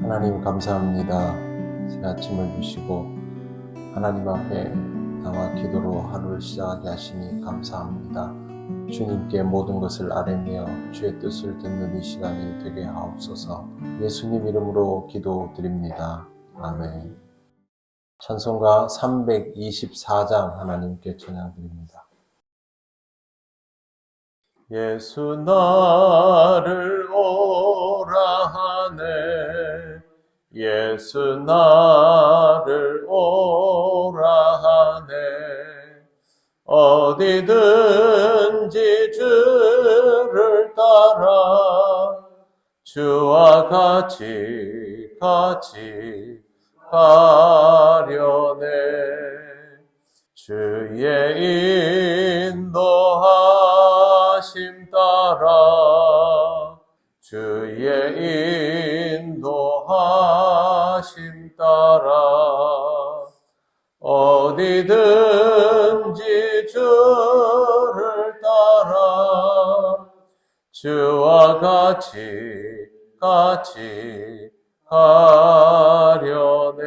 하나님 감사합니다. 새 아침을 주시고 하나님 앞에 나와 기도로 하루를 시작하게 하시니 감사합니다. 주님께 모든 것을 아뢰며 주의 뜻을 듣는 이 시간이 되게 하옵소서. 예수님 이름으로 기도드립니다. 아멘. 찬송가 324장 하나님께 찬양드립니다. 예수 나를 오라 하네, 예수 나를 오라 하네. 어디든지 주를 따라 주와 같이 가려네. 주의 인도하심 따라, 주의 인도하심 따라 어디든지 주를 따라 주와 같이 가려네.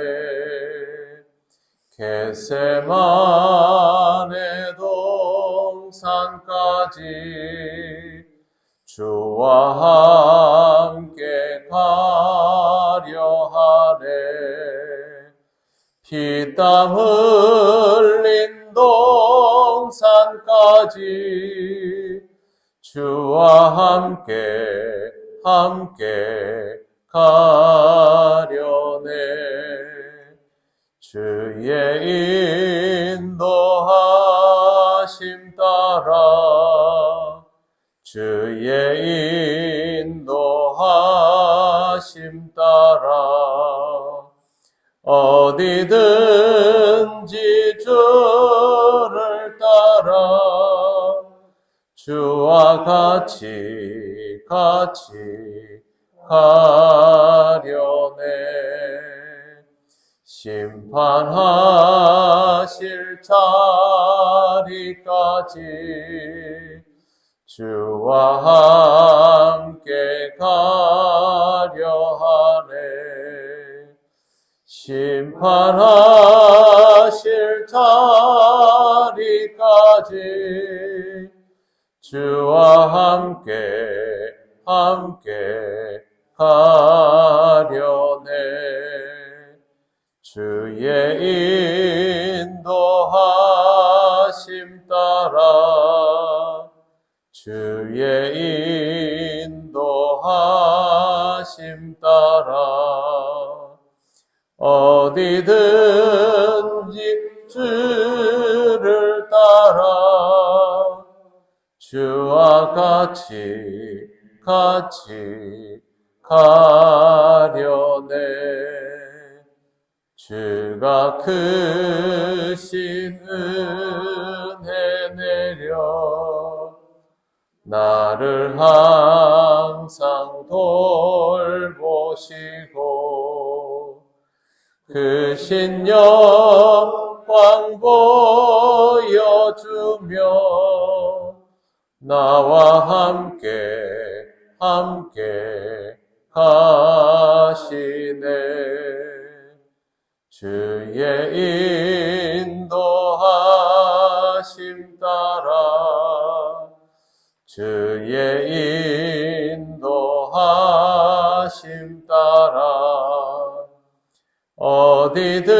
겟세마네 동산까지 주와 함께 가려 하네. 피땀 흘린 동산까지 주와 함께 가려네. 주의 인도하심 따라, 주의 인도하심 따라 어디든지 주를 따라 주와 같이 가려네. 심판하실 자리까지 주와 함께 가려 하네. 심판하실 자리까지 주와 함께 가려네. 주의 인도하심 따라, 주의 인도하심 따라 어디든지 주를 따라 주와 같이 가려네. 주가 크신 은혜 내려 나를 항상 돌보시고 크신 영광 보여주며 나와 함께 가시네. 주의 인도하심 따라, 주의 인도하심 따라 어디든지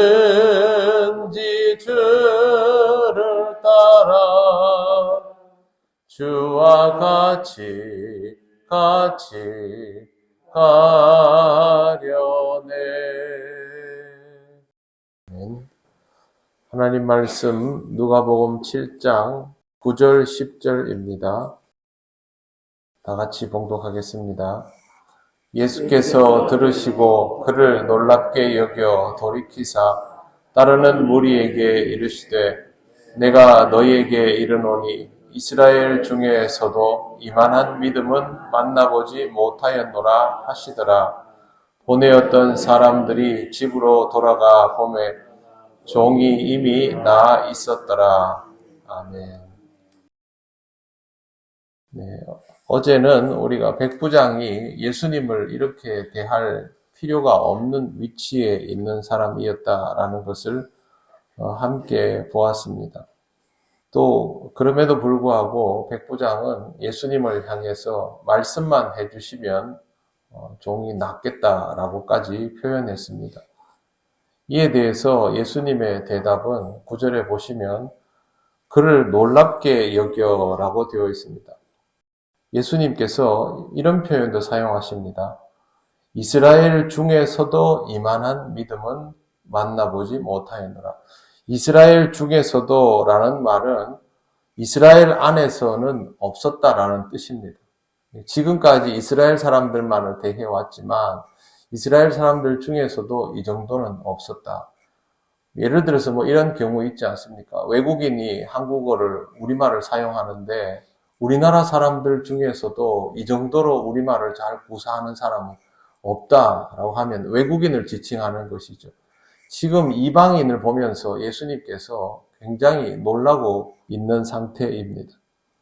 주를 따라 주와 같이 가려네. 하나님 말씀 누가복음 7장 9절 10절입니다. 다 같이 봉독하겠습니다. 예수께서 들으시고 그를 놀랍게 여겨 돌이키사 따르는 무리에게 이르시되 내가 너희에게 이르노니 이스라엘 중에서도 이만한 믿음은 만나보지 못하였노라 하시더라. 보내었던 사람들이 집으로 돌아가 보매 종이 이미 나아 있었더라. 아멘. 네, 어제는 우리가 백부장이 예수님을 이렇게 대할 필요가 없는 위치에 있는 사람이었다라는 것을 함께 보았습니다. 또 그럼에도 불구하고 백부장은 예수님을 향해서 말씀만 해주시면 종이 낫겠다라고까지 표현했습니다. 이에 대해서 예수님의 대답은 9절에 보시면 그를 놀랍게 여겨라고 되어 있습니다. 예수님께서 이런 표현도 사용하십니다. 이스라엘 중에서도 이만한 믿음은 만나보지 못하였노라. 이스라엘 중에서도 라는 말은 이스라엘 안에서는 없었다라는 뜻입니다. 지금까지 이스라엘 사람들만을 대해왔지만 이스라엘 사람들 중에서도 이 정도는 없었다. 예를 들어서 이런 경우 있지 않습니까? 외국인이 한국어를, 우리말을 사용하는데 우리나라 사람들 중에서도 이 정도로 우리말을 잘 구사하는 사람은 없다라고 하면 외국인을 지칭하는 것이죠. 지금 이방인을 보면서 예수님께서 굉장히 놀라고 있는 상태입니다.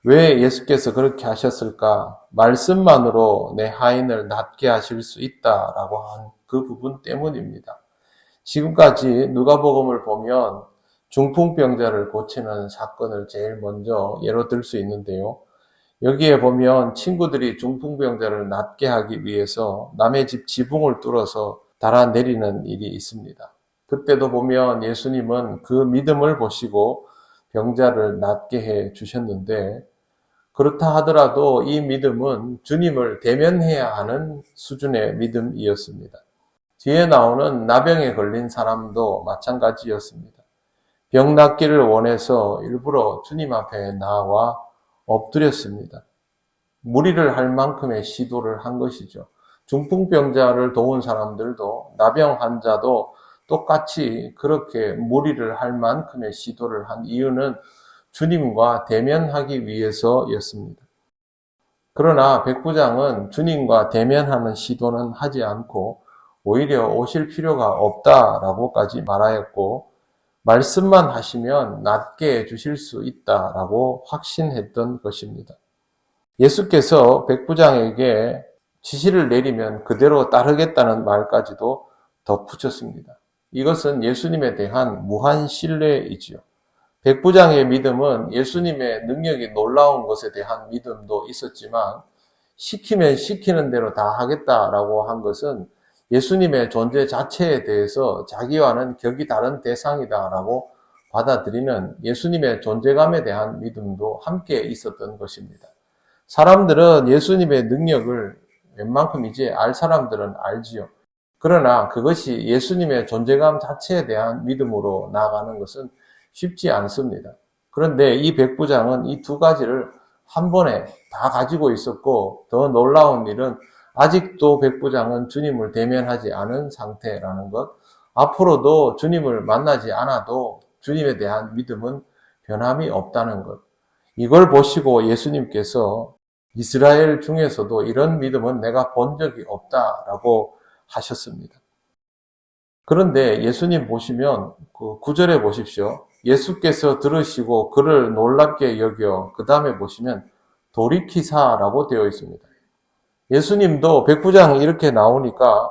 왜 예수께서 그렇게 하셨을까? 말씀만으로 내 하인을 낫게 하실 수 있다라고 한 그 부분 때문입니다. 지금까지 누가복음을 보면 중풍병자를 고치는 사건을 제일 먼저 예로 들 수 있는데요. 여기에 보면 친구들이 중풍병자를 낫게 하기 위해서 남의 집 지붕을 뚫어서 달아내리는 일이 있습니다. 그때도 보면 예수님은 그 믿음을 보시고 병자를 낫게 해 주셨는데 그렇다 하더라도 이 믿음은 주님을 대면해야 하는 수준의 믿음이었습니다. 뒤에 나오는 나병에 걸린 사람도 마찬가지였습니다. 병 낫기를 원해서 일부러 주님 앞에 나와 엎드렸습니다. 무리를 할 만큼의 시도를 한 것이죠. 중풍병자를 도운 사람들도 나병 환자도 똑같이 그렇게 무리를 할 만큼의 시도를 한 이유는 주님과 대면하기 위해서였습니다. 그러나 백부장은 주님과 대면하는 시도는 하지 않고 오히려 오실 필요가 없다라고까지 말하였고 말씀만 하시면 낫게 해주실 수 있다라고 확신했던 것입니다. 예수께서 백부장에게 지시를 내리면 그대로 따르겠다는 말까지도 덧붙였습니다. 이것은 예수님에 대한 무한 신뢰이지요. 백부장의 믿음은 예수님의 능력이 놀라운 것에 대한 믿음도 있었지만 시키면 시키는 대로 다 하겠다라고 한 것은 예수님의 존재 자체에 대해서 자기와는 격이 다른 대상이다라고 받아들이는 예수님의 존재감에 대한 믿음도 함께 있었던 것입니다. 사람들은 예수님의 능력을 웬만큼 이제 알 사람들은 알지요. 그러나 그것이 예수님의 존재감 자체에 대한 믿음으로 나아가는 것은 쉽지 않습니다. 그런데 이 백부장은 이 두 가지를 한 번에 다 가지고 있었고 더 놀라운 일은 아직도 백부장은 주님을 대면하지 않은 상태라는 것, 앞으로도 주님을 만나지 않아도 주님에 대한 믿음은 변함이 없다는 것, 이걸 보시고 예수님께서 이스라엘 중에서도 이런 믿음은 내가 본 적이 없다라고 하셨습니다. 그런데 예수님 보시면 그 9절에 보십시오. 예수께서 들으시고 그를 놀랍게 여겨 그 다음에 보시면 돌이키사라고 되어 있습니다. 예수님도 백부장 이렇게 나오니까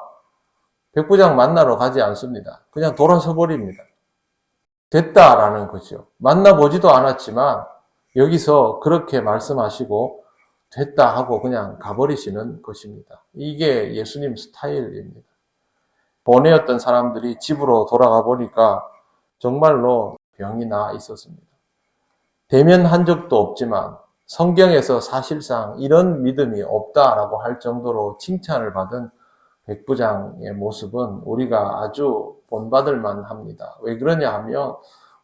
백부장 만나러 가지 않습니다. 그냥 돌아서 버립니다. 됐다라는 거죠. 만나보지도 않았지만 여기서 그렇게 말씀하시고 됐다 하고 그냥 가버리시는 것입니다. 이게 예수님 스타일입니다. 보내었던 사람들이 집으로 돌아가 보니까 정말로 병이 나 있었습니다. 대면한 적도 없지만 성경에서 사실상 이런 믿음이 없다라고 할 정도로 칭찬을 받은 백부장의 모습은 우리가 아주 본받을 만합니다. 왜 그러냐 하면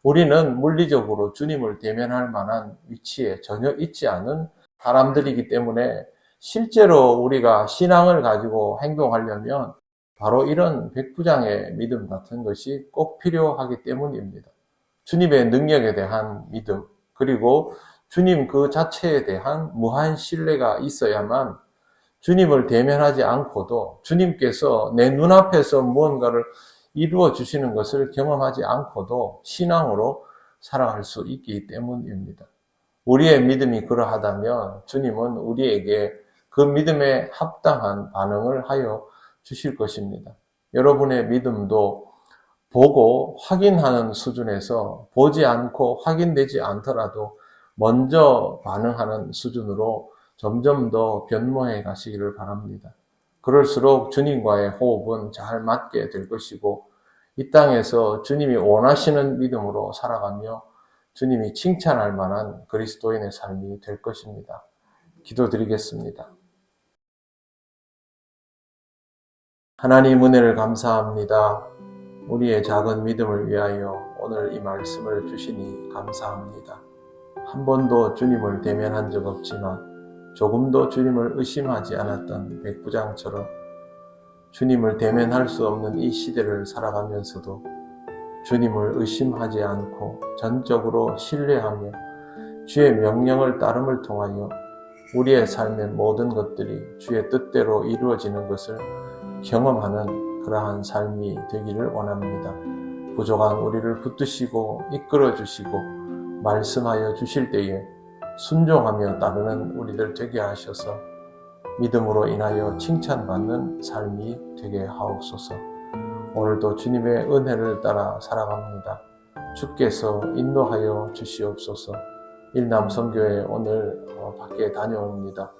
우리는 물리적으로 주님을 대면할 만한 위치에 전혀 있지 않은 사람들이기 때문에 실제로 우리가 신앙을 가지고 행동하려면 바로 이런 백부장의 믿음 같은 것이 꼭 필요하기 때문입니다. 주님의 능력에 대한 믿음, 그리고 주님 그 자체에 대한 무한 신뢰가 있어야만 주님을 대면하지 않고도 주님께서 내 눈앞에서 무언가를 이루어 주시는 것을 경험하지 않고도 신앙으로 살아갈 수 있기 때문입니다. 우리의 믿음이 그러하다면 주님은 우리에게 그 믿음에 합당한 반응을 하여 주실 것입니다. 여러분의 믿음도 보고 확인하는 수준에서 보지 않고 확인되지 않더라도 먼저 반응하는 수준으로 점점 더 변모해 가시기를 바랍니다. 그럴수록 주님과의 호흡은 잘 맞게 될 것이고 이 땅에서 주님이 원하시는 믿음으로 살아가며 주님이 칭찬할 만한 그리스도인의 삶이 될 것입니다. 기도드리겠습니다. 하나님 은혜를 감사합니다. 우리의 작은 믿음을 위하여 오늘 이 말씀을 주시니 감사합니다. 한 번도 주님을 대면한 적 없지만 조금도 주님을 의심하지 않았던 백부장처럼 주님을 대면할 수 없는 이 시대를 살아가면서도 주님을 의심하지 않고 전적으로 신뢰하며 주의 명령을 따름을 통하여 우리의 삶의 모든 것들이 주의 뜻대로 이루어지는 것을 경험하는 그러한 삶이 되기를 원합니다. 부족한 우리를 붙드시고 이끌어 주시고 말씀하여 주실 때에 순종하며 따르는 우리들 되게 하셔서 믿음으로 인하여 칭찬받는 삶이 되게 하옵소서. 오늘도 주님의 은혜를 따라 살아갑니다. 주께서 인도하여 주시옵소서. 일남선교회 오늘 밖에 다녀옵니다.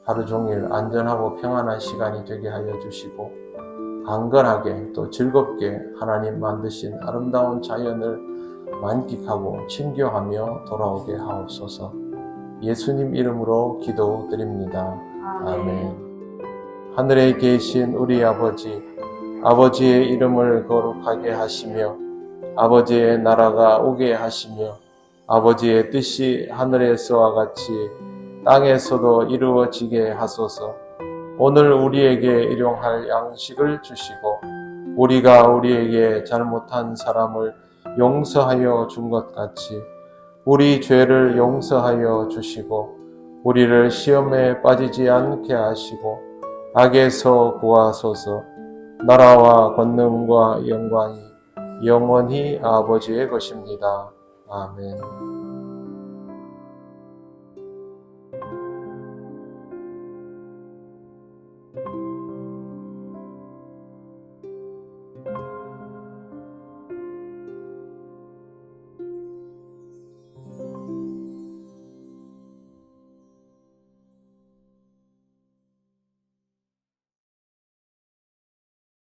하루 종일 안전하고 평안한 시간이 되게 하여 주시고 강건하게 또 즐겁게 하나님 만드신 아름다운 자연을 만끽하고 친교하며 돌아오게 하옵소서. 예수님 이름으로 기도드립니다. 아멘. 하늘에 계신 우리 아버지, 아버지의 이름을 거룩하게 하시며 아버지의 나라가 오게 하시며 아버지의 뜻이 하늘에서와 같이 땅에서도 이루어지게 하소서. 오늘 우리에게 일용할 양식을 주시고 우리가 우리에게 잘못한 사람을 용서하여 준 것 같이 우리 죄를 용서하여 주시고 우리를 시험에 빠지지 않게 하시고 악에서 구하소서. 나라와 권능과 영광이 영원히 아버지의 것입니다. 아멘.